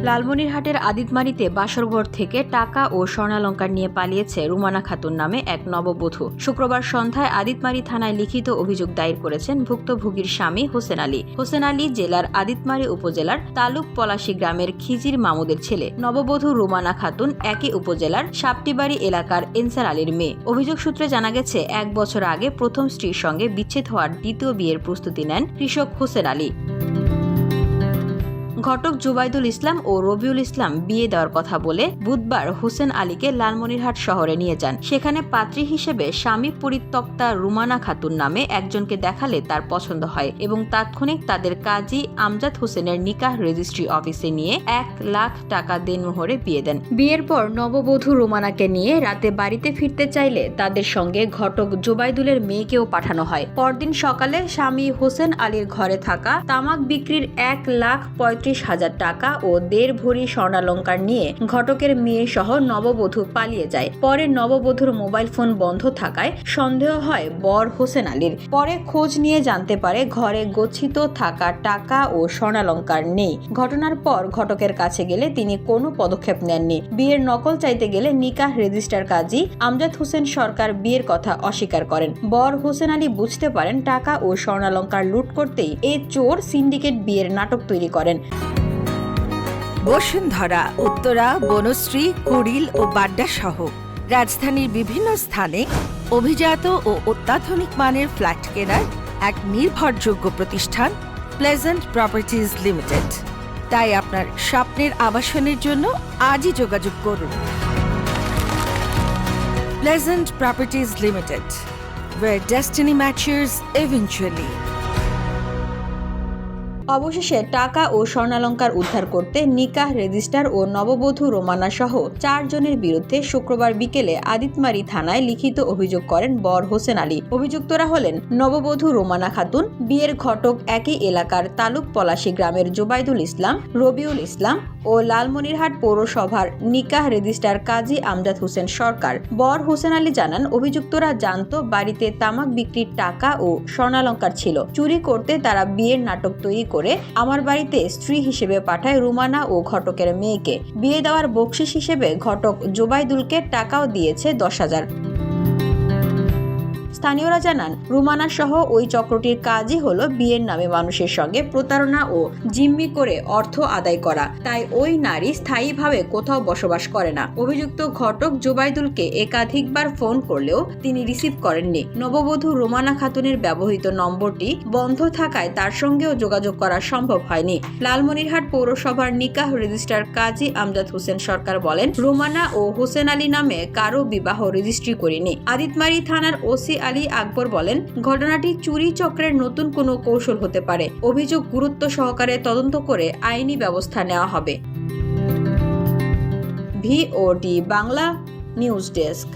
লালমনিরহাটের আদিতমারীতে বাসরঘর থেকে টাকা ও স্বর্ণালংকার নিয়ে পালিয়েছে রুমানা খাতুন নামে এক নববধূ। শুক্রবার সন্ধ্যায় আদিতমারী থানায় লিখিত অভিযোগ দায়ের করেছেন ভুক্তভোগীর স্বামী হোসেন আলী। হোসেন আলী জেলার আদিতমারী উপজেলার তালুক পলাশী গ্রামের খিজির মামুদের ছেলে। নববধূ রুমানা খাতুন একই উপজেলার সাপটিবাড়ি এলাকার এনসার আলীর মেয়ে। অভিযোগ সূত্রে জানা গেছে, 1 বছর আগে প্রথম স্ত্রীর সঙ্গে বিচ্ছেদ হওয়ার দ্বিতীয় বিয়ের প্রস্তুতি নেন কৃষক হোসেন আলী। ঘটক জুবাইদুল ইসলাম ও রবিউল ইসলাম বিয়ে দেওয়ার কথা বলে বুধবার হোসেন আলীকে লালমনিরহাট শহরে নিয়ে যান। সেখানে পাত্রী হিসেবে স্বামী পরিত্যক্তা রুমানা খাতুন নামে একজনকে দেখালে তার পছন্দ হয় এবং তাৎক্ষণিক তাদের কাজী আমজাদ হোসেনের নিকাহ রেজিস্ট্রি অফিসে নিয়ে 1 লাখ টাকা দেনমোহরে বিয়ে দেন। বিয়ের পর নববধূ রুমানাকে নিয়ে রাতে বাড়িতে ফিরতে চাইলে তাদের সঙ্গে ঘটক জুবাইদুলের মেয়েকেও পাঠানো হয়। পরদিন সকালে স্বামী হোসেন আলীর ঘরে থাকা তামাক বিক্রির 1,35,000 টাকা ও 1.5 ভরি স্বর্ণালংকার নিয়ে ঘটকের মেয়ে সহ নববধূ পালিয়ে যায়। পরে নববধূর মোবাইল ফোন বন্ধ থাকায় সন্দেহ হয় বর হোসেন আলীর। পরে খোঁজ নিয়ে জানতে পারে ঘরে গচ্ছিত থাকা টাকা ও স্বর্ণালংকার নেই। ঘটনার পর ঘটকের কাছে গেলে তিনি কোনো পদক্ষেপ নেননি। বিয়ের নকল চাইতে গেলে নিকাহ রেজিস্ট্রার কাজী আমজাদ হোসেন সরকার বিয়ের কথা অস্বীকার করেন। বর হোসেন আলী বুঝতে পারেন টাকা ও স্বর্ণালংকার লুট করতেই এই চোর সিন্ডিকেট বিয়ের নাটক তৈরি করেন। বসুন্ধরা, উত্তরা, বনশ্রী, কুড়িল ও বাড্ডা সহ রাজধানীর বিভিন্ন স্থানে অভিজাত ও অত্যাধুনিক মানের ফ্ল্যাট কেনার এক নির্ভরযোগ্য প্রতিষ্ঠান প্লেজেন্ট প্রপার্টিজ লিমিটেড। তাই আপনার স্বপ্নের আবাসনের জন্য আজই যোগাযোগ করুন। Pleasant properties limited, where destiny matches eventually. অবশেষে টাকা ও স্বর্ণালংকার উদ্ধার করতে নিকাহ রেজিস্ট্রার ও নববধূ রোমানা সহ 4 জনের বিরুদ্ধে শুক্রবার বিকেলে আদিতমারী থানায় লিখিত অভিযোগ করেন বর হোসেন আলী। অভিযুক্তরা হলেন নববধূ রোমানা খাতুন, বিয়ের ঘটক একই এলাকার তালুক পলাশী গ্রামের জুবাইদুল ইসলাম, রবিউল ইসলাম ও লালমনিরহাট পৌরসভার নিকাহ রেজিস্ট্রার কাজী আমজাদ হোসেন সরকার। বর হোসেন আলী জানান, অভিযুক্তরা জানত বাড়িতে তামাক বিক্রির টাকা ও স্বর্ণালংকার ছিল। চুরি করতে তারা বিয়ের নাটক তৈরি করে আমার বাড়িতে স্ত্রী হিসেবে পাঠায় রুমানা ও ঘটকের মেয়েকে। বিয়ে দেওয়ার বকশিশ হিসেবে ঘটক জুবাইদুলকে টাকাও দিয়েছে 10,000। স্থানীয়রা জানান, রুমানা সহ ওই চক্রটির কাজই হলো বিয়ের নামে মানুষের সঙ্গে প্রতারণা ও জিম্মি করে অর্থ আদায় করা। তাই ওই নারী স্থায়ীভাবে কোথাও বসবাস করে না। অভিযুক্ত ঘটক জুবাইদুলকে একাধিকবার ফোন করলেও তিনি রিসিভ করেননি। নববধূ রুমানা খাতুনের ব্যবহৃত নম্বরটি বন্ধ থাকায় তার সঙ্গেও যোগাযোগ করা সম্ভব হয়নি। লালমনিরহাট পৌরসভার নিকাহ রেজিস্ট্রার কাজী আমজাদ হোসেন সরকার বলেন, রুমানা ও হোসেন আলী নামে কারো বিবাহ রেজিস্ট্রি করিনি। আদিতমারী থানার ওসি আলী আকবর বলেন, ঘটনাটি চুরি চক্রের নতুন কোনো কৌশল হতে পারে। অভিযোগ গুরুত্ব সহকারে তদন্ত করে আইনি ব্যবস্থা নেওয়া হবে। VOD Bangla news desk.